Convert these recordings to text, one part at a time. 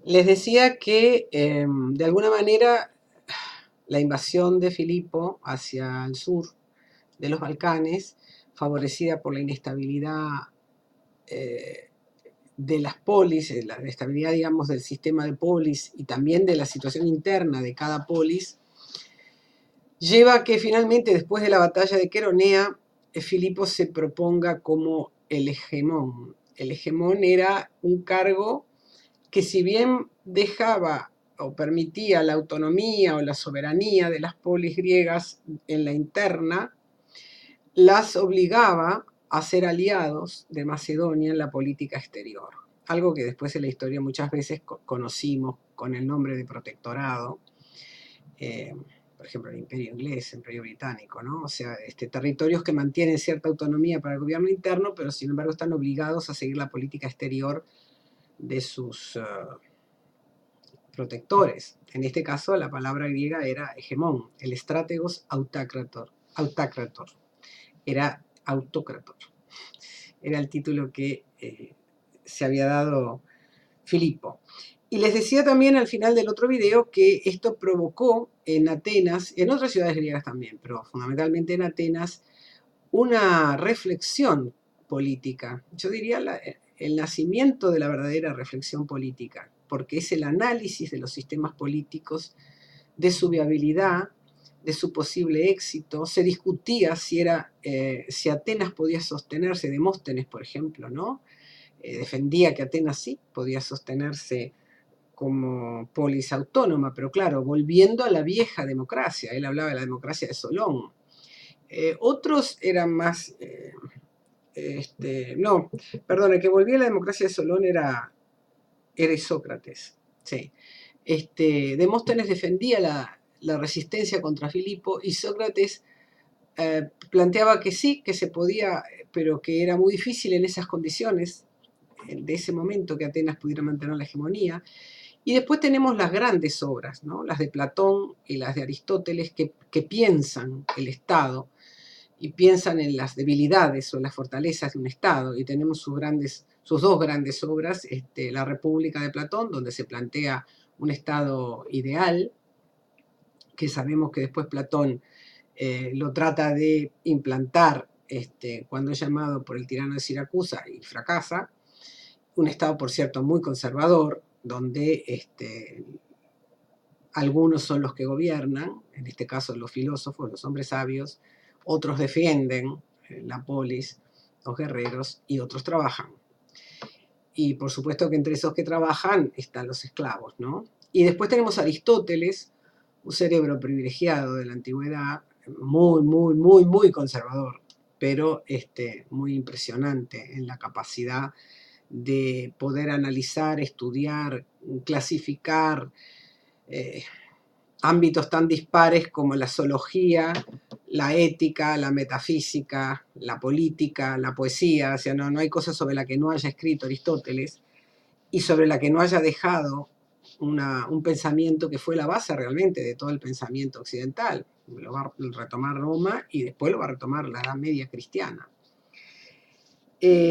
Les decía que de alguna manera la invasión de Filipo hacia el sur de los Balcanes, favorecida por la inestabilidad eh, de las polis, la estabilidad, digamos, del sistema de polis y también de la situación interna de cada polis, lleva a que finalmente, después de la batalla de Queronea, Filipo se proponga como el hegemón. El hegemón era un cargo que, si bien dejaba o permitía la autonomía o la soberanía de las polis griegas en la interna, las obligaba a ser aliados de Macedonia en la política exterior. Algo que después en la historia muchas veces conocimos con el nombre de protectorado, eh, por ejemplo, el Imperio Inglés, el Imperio Británico, ¿no? O sea, territorios que mantienen cierta autonomía para el gobierno interno, pero sin embargo están obligados a seguir la política exterior de sus protectores. En este caso, la palabra griega era hegemón, el estrátegos autácrator, era autócrator. Era el título que se había dado Filipo. Y les decía también al final del otro video que esto provocó en Atenas, en otras ciudades griegas también, pero fundamentalmente en Atenas, una reflexión política. Yo diría el nacimiento de la verdadera reflexión política, porque es el análisis de los sistemas políticos, de su viabilidad, de su posible éxito. Se discutía si Atenas podía sostenerse, Demóstenes, por ejemplo, ¿no? Defendía que Atenas sí podía sostenerse como polis autónoma, pero claro, volviendo a la vieja democracia. Él hablaba de la democracia de Solón. Otros eran más... no, perdón, el que volvía a la democracia de Solón era Sócrates. Sí. Demóstenes defendía la resistencia contra Filipo y Sócrates planteaba que sí, que se podía, pero que era muy difícil en esas condiciones, de ese momento, que Atenas pudiera mantener la hegemonía. Y después tenemos las grandes obras, ¿no? Las de Platón y las de Aristóteles, que piensan el Estado y piensan en las debilidades o las fortalezas de un Estado. Y tenemos sus dos grandes obras, La República de Platón, donde se plantea un Estado ideal, que sabemos que después Platón lo trata de implantar cuando es llamado por el tirano de Siracusa y fracasa. Un Estado, por cierto, muy conservador, donde algunos son los que gobiernan, en este caso los filósofos, los hombres sabios, otros defienden la polis, los guerreros, y otros trabajan. Y por supuesto que entre esos que trabajan están los esclavos, ¿no? Y después tenemos a Aristóteles, un cerebro privilegiado de la antigüedad, muy, muy, muy, muy conservador, pero muy impresionante en la capacidad de poder analizar, estudiar, clasificar ámbitos tan dispares como la zoología, la ética, la metafísica, la política, la poesía. O sea, no hay cosa sobre la que no haya escrito Aristóteles y sobre la que no haya dejado un pensamiento que fue la base realmente de todo el pensamiento occidental. Lo va a retomar Roma y después lo va a retomar la Edad Media cristiana.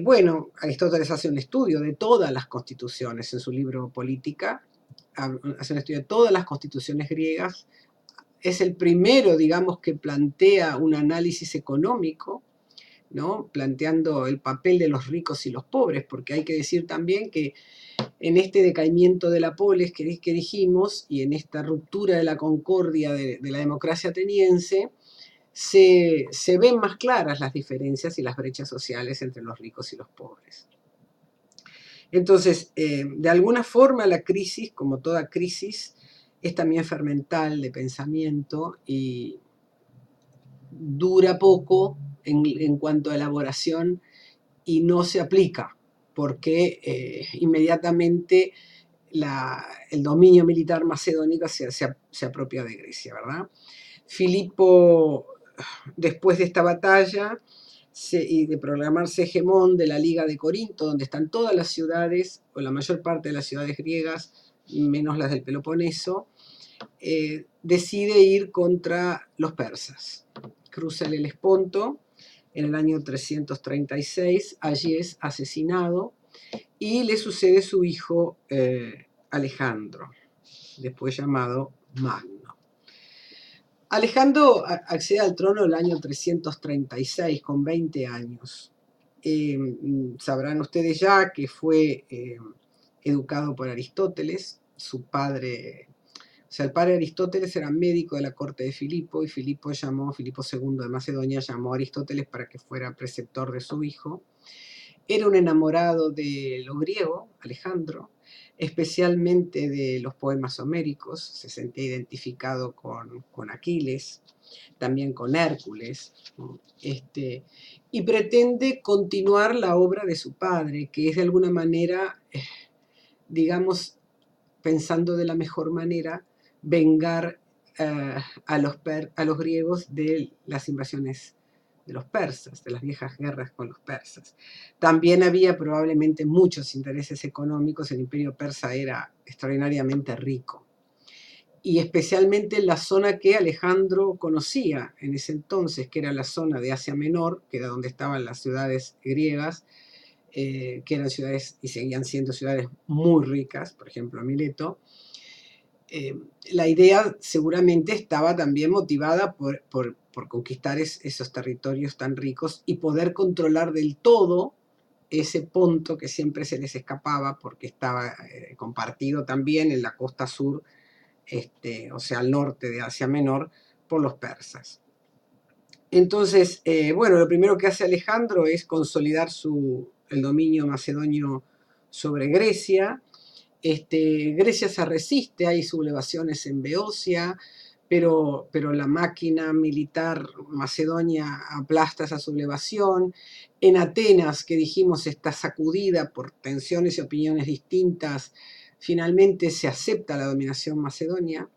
Bueno, Aristóteles hace un estudio de todas las constituciones en su libro Política, hace un estudio de todas las constituciones griegas. Es el primero, digamos, que plantea un análisis económico, ¿no? Planteando el papel de los ricos y los pobres, porque hay que decir también que en este decaimiento de la polis que dijimos y en esta ruptura de la concordia de la democracia ateniense, se ven más claras las diferencias y las brechas sociales entre los ricos y los pobres. Entonces, de alguna forma la crisis, como toda crisis, es también fermental de pensamiento y dura poco en cuanto a elaboración y no se aplica, porque inmediatamente el dominio militar macedónico se apropia de Grecia, ¿verdad? Filipo, después de esta batalla y de proclamarse hegemón de la Liga de Corinto, donde están todas las ciudades, o la mayor parte de las ciudades griegas, menos las del Peloponeso, decide ir contra los persas. Cruza el Helesponto en el año 336, allí es asesinado y le sucede su hijo Alejandro, después llamado Magno. Alejandro accede al trono el año 336 con 20 años. Sabrán ustedes ya que fue educado por Aristóteles, su padre, o sea, el padre de Aristóteles era médico de la corte de Filipo y Filipo II de Macedonia llamó a Aristóteles para que fuera preceptor de su hijo. Era un enamorado de lo griego, Alejandro, especialmente de los poemas homéricos, se sentía identificado con Aquiles, también con Hércules, ¿no? Y pretende continuar la obra de su padre, que es de alguna manera, digamos, pensando de la mejor manera, vengar a los griegos de las invasiones de los persas, de las viejas guerras con los persas. También había probablemente muchos intereses económicos, el imperio persa era extraordinariamente rico, y especialmente en la zona que Alejandro conocía en ese entonces, que era la zona de Asia Menor, que era donde estaban las ciudades griegas, que eran ciudades y seguían siendo ciudades muy ricas, por ejemplo Mileto. La idea seguramente estaba también motivada por conquistar esos territorios tan ricos y poder controlar del todo ese Ponto que siempre se les escapaba porque estaba compartido también en la costa sur, o sea, al norte de Asia Menor, por los persas. Entonces, bueno, lo primero que hace Alejandro es consolidar el dominio macedonio sobre Grecia. Grecia se resiste, hay sublevaciones en Beocia, pero la máquina militar macedonia aplasta esa sublevación. En Atenas, que dijimos está sacudida por tensiones y opiniones distintas, finalmente se acepta la dominación macedonia.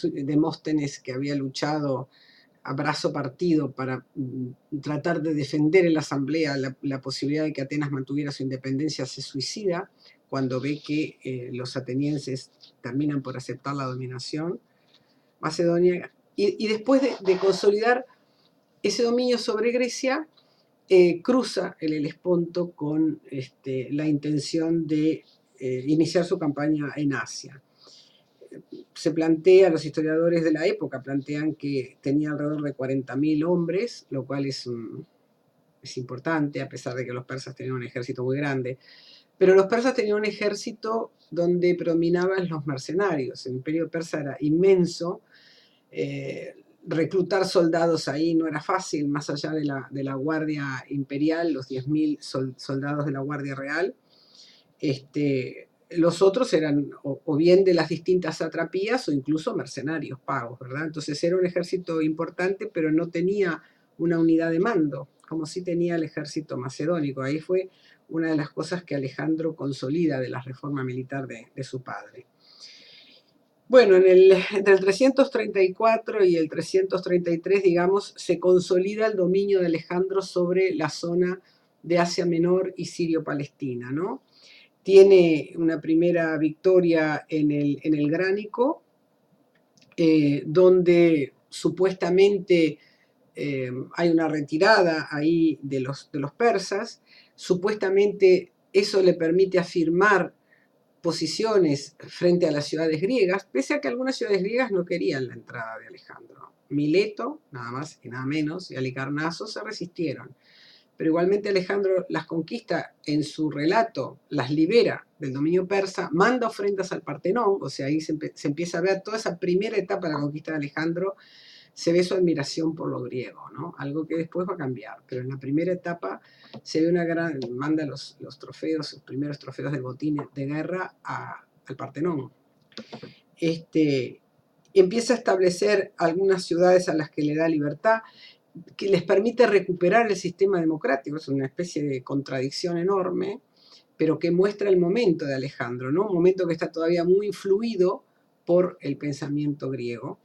Demóstenes, que había luchado a brazo partido para tratar de defender en la asamblea la posibilidad de que Atenas mantuviera su independencia, se suicida cuando ve que los atenienses terminan por aceptar la dominación macedonia. Y después de consolidar ese dominio sobre Grecia, cruza el Helesponto con la intención de iniciar su campaña en Asia. Se plantea, los historiadores de la época plantean que tenía alrededor de 40.000 hombres, lo cual es importante, a pesar de que los persas tenían un ejército muy grande. Pero los persas tenían un ejército donde predominaban los mercenarios. El imperio persa era inmenso. Reclutar soldados ahí no era fácil, más allá de la guardia imperial, los 10.000 soldados de la guardia real. Los otros eran o bien de las distintas satrapías o incluso mercenarios pagos, ¿verdad? Entonces era un ejército importante, pero no tenía una unidad de mando, como sí tenía el ejército macedónico. Ahí fue una de las cosas que Alejandro consolida de la reforma militar de su padre. Bueno, entre el 334 y el 333, digamos, se consolida el dominio de Alejandro sobre la zona de Asia Menor y Sirio-Palestina, ¿no? Tiene una primera victoria en el Gránico, donde supuestamente hay una retirada ahí de los persas. Supuestamente eso le permite afirmar posiciones frente a las ciudades griegas, pese a que algunas ciudades griegas no querían la entrada de Alejandro. Mileto, nada más y nada menos, y Halicarnaso se resistieron. Pero igualmente Alejandro las conquista en su relato, las libera del dominio persa, manda ofrendas al Partenón, o sea, ahí se empieza a ver toda esa primera etapa de la conquista de Alejandro, se ve su admiración por lo griego, ¿no? Algo que después va a cambiar, pero en la primera etapa se ve manda los trofeos, los primeros trofeos del botín de guerra al Partenón. Empieza a establecer algunas ciudades a las que le da libertad, que les permite recuperar el sistema democrático. Es una especie de contradicción enorme, pero que muestra el momento de Alejandro, ¿no? Un momento que está todavía muy influido por el pensamiento griego.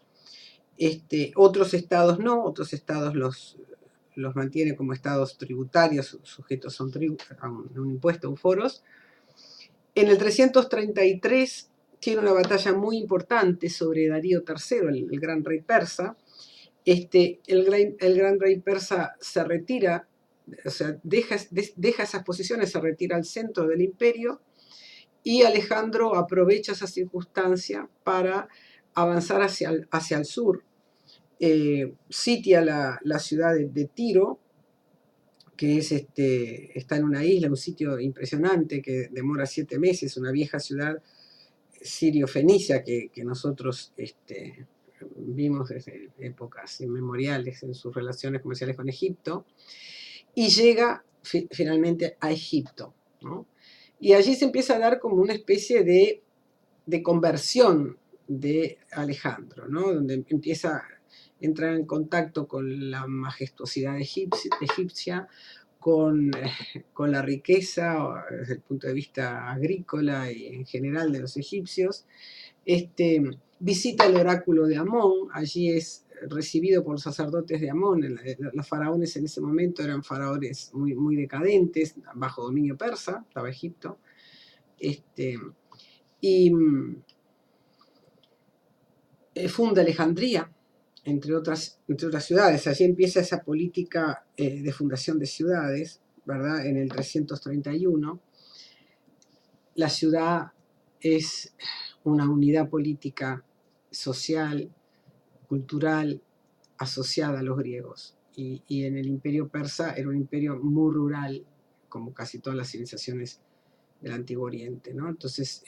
Otros estados no, otros estados los mantiene como estados tributarios, sujetos a un impuesto, un foros. En el 333 tiene una batalla muy importante sobre Darío III, el gran rey persa. El gran rey persa se retira, o sea, deja esas posiciones, se retira al centro del imperio y Alejandro aprovecha esa circunstancia para avanzar hacia el sur, sitia la ciudad de Tiro, que está en una isla, un sitio impresionante que demora 7 meses, una vieja ciudad sirio-fenicia que nosotros vimos desde épocas inmemoriales en sus relaciones comerciales con Egipto, y llega finalmente a Egipto, ¿no? Y allí se empieza a dar como una especie de conversión de Alejandro, ¿no? Donde empieza a entrar en contacto con la majestuosidad egipcia, con la riqueza desde el punto de vista agrícola y en general de los egipcios. Visita el oráculo de Amón, allí es recibido por los sacerdotes de Amón. Los faraones en ese momento eran faraones muy, muy decadentes, bajo dominio persa, estaba Egipto. Y funda Alejandría, entre otras ciudades. Allí empieza esa política de fundación de ciudades, ¿verdad? En el 331. La ciudad es una unidad política, social, cultural, asociada a los griegos. Y en el imperio persa era un imperio muy rural, como casi todas las civilizaciones del Antiguo Oriente, ¿no? Entonces,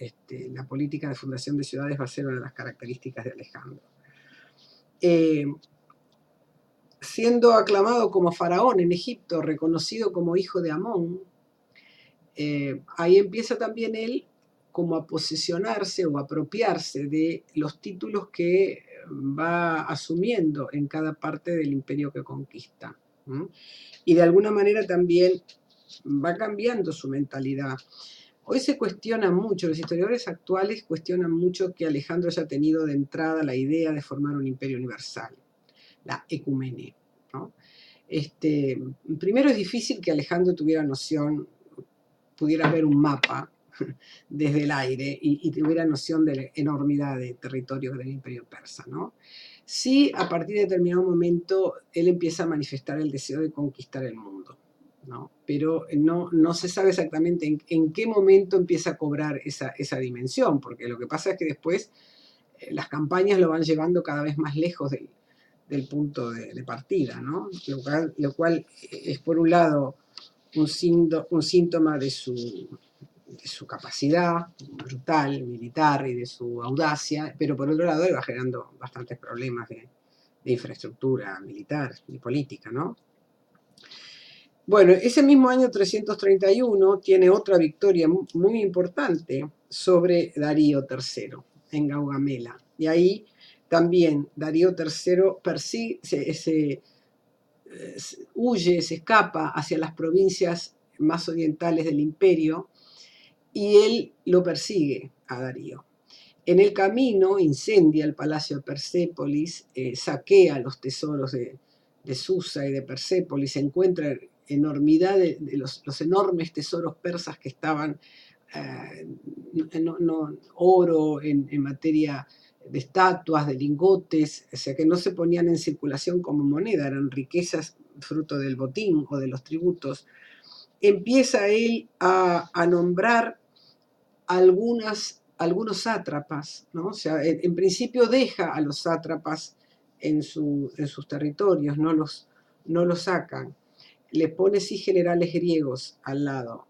la política de fundación de ciudades va a ser una de las características de Alejandro. Siendo aclamado como faraón en Egipto, reconocido como hijo de Amón, ahí empieza también él como a posesionarse o apropiarse de los títulos que va asumiendo en cada parte del imperio que conquista. Y de alguna manera también va cambiando su mentalidad. Hoy se cuestiona mucho, los historiadores actuales cuestionan mucho que Alejandro haya tenido de entrada la idea de formar un imperio universal, la ecumene, ¿no? Primero es difícil que Alejandro tuviera noción, pudiera ver un mapa desde el aire y tuviera noción de la enormidad de territorio del imperio persa, ¿no? Sí, a partir de determinado momento él empieza a manifestar el deseo de conquistar el mundo, ¿no? Pero no se sabe exactamente en qué momento empieza a cobrar esa dimensión, porque lo que pasa es que después las campañas lo van llevando cada vez más lejos del punto de partida, ¿no? Lo cual es, por un lado, un síntoma de su capacidad brutal, militar y de su audacia, pero por otro lado va generando bastantes problemas de infraestructura militar y política, ¿no? Bueno, ese mismo año 331 tiene otra victoria muy importante sobre Darío III en Gaugamela. Y ahí también Darío III huye, se escapa hacia las provincias más orientales del imperio y él lo persigue a Darío. En el camino incendia el palacio de Persépolis, saquea los tesoros de Susa y de Persépolis, encuentra enormidad de los enormes tesoros persas que estaban, oro en materia de estatuas, de lingotes, o sea que no se ponían en circulación como moneda, eran riquezas fruto del botín o de los tributos. Empieza él a nombrar algunos sátrapas, ¿no? O sea, en principio deja a los sátrapas en sus territorios, no los sacan. Le pone sí generales griegos al lado,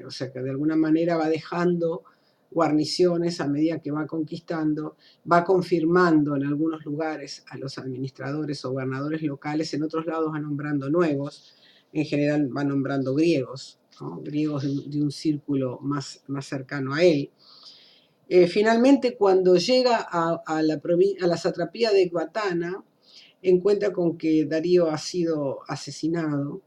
o sea que de alguna manera va dejando guarniciones a medida que va conquistando, va confirmando en algunos lugares a los administradores o gobernadores locales, en otros lados va nombrando nuevos, en general va nombrando griegos, ¿no? Griegos de un círculo más cercano a él. Finalmente, cuando llega a la satrapía de Ecbatana, encuentra con que Darío ha sido asesinado,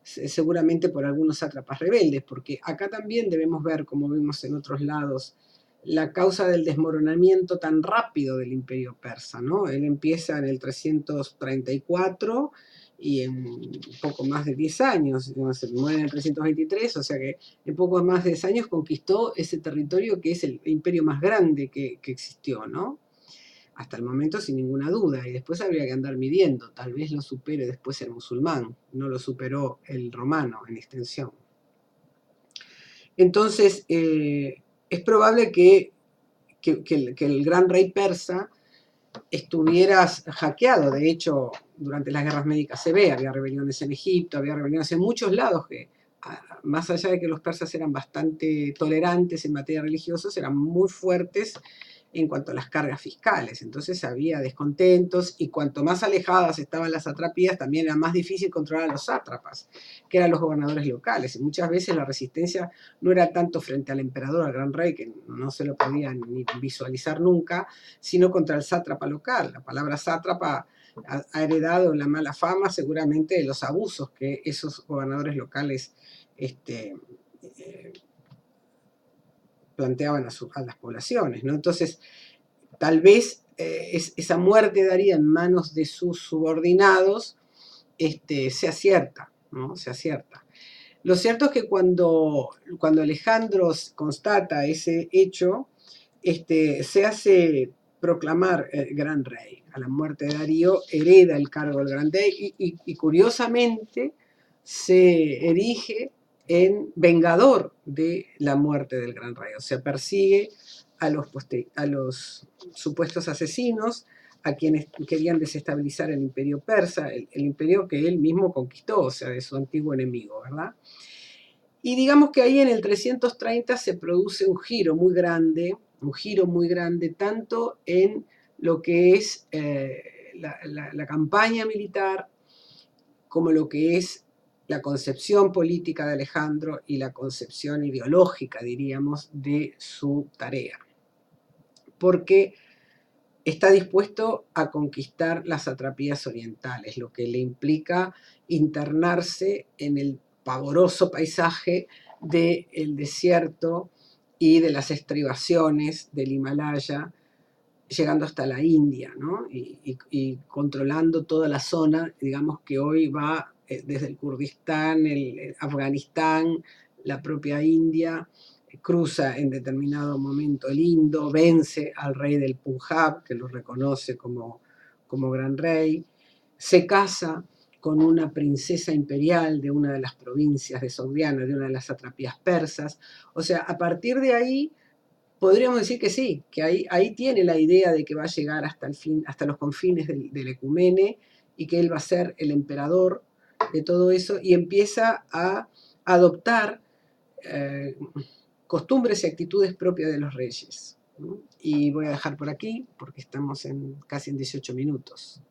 seguramente por algunos sátrapas rebeldes, porque acá también debemos ver, como vimos en otros lados, la causa del desmoronamiento tan rápido del imperio persa, ¿no? Él empieza en el 334 y en poco más de 10 años, se muere en el 323, o sea que en poco más de 10 años conquistó ese territorio que es el imperio más grande que existió, ¿no? Hasta el momento sin ninguna duda, y después habría que andar midiendo, tal vez lo supere después el musulmán, no lo superó el romano en extensión. Entonces, es probable que el gran rey persa estuviera hackeado. De hecho, durante las guerras médicas se ve, había rebeliones en Egipto, había rebeliones en muchos lados que, más allá de que los persas eran bastante tolerantes en materia religiosa, eran muy fuertes en cuanto a las cargas fiscales. Entonces había descontentos y cuanto más alejadas estaban las satrapías, también era más difícil controlar a los sátrapas, que eran los gobernadores locales. Y muchas veces la resistencia no era tanto frente al emperador, al gran rey, que no se lo podía ni visualizar nunca, sino contra el sátrapa local. La palabra sátrapa ha heredado la mala fama seguramente de los abusos que esos gobernadores locales planteaban a las poblaciones, ¿no? Entonces, tal vez esa muerte daría en manos de sus subordinados sea cierta, ¿no? Sea cierta. Lo cierto es que cuando Alejandro constata ese hecho, se hace proclamar gran rey. A la muerte de Darío hereda el cargo del gran rey y curiosamente se erige en vengador de la muerte del gran rey. O sea, persigue a los supuestos asesinos, a quienes querían desestabilizar el imperio persa, el imperio que él mismo conquistó, o sea, de su antiguo enemigo, ¿verdad? Y digamos que ahí en el 330 se produce un giro muy grande, tanto en lo que es la campaña militar, como lo que es la concepción política de Alejandro y la concepción ideológica, diríamos, de su tarea. Porque está dispuesto a conquistar las satrapías orientales, lo que le implica internarse en el pavoroso paisaje del desierto y de las estribaciones del Himalaya, llegando hasta la India, ¿no? Y controlando toda la zona, digamos que hoy va desde el Kurdistán, el Afganistán, la propia India, cruza en determinado momento el Indo, vence al rey del Punjab, que lo reconoce como gran rey, se casa con una princesa imperial de una de las provincias de Sogdiana, de una de las satrapías persas. O sea, a partir de ahí podríamos decir que sí, que ahí tiene la idea de que va a llegar hasta los confines del ecumene y que él va a ser el emperador de todo eso y empieza a adoptar eh, costumbres y actitudes propias de los reyes, ¿no? Y voy a dejar por aquí porque estamos casi en 18 minutos.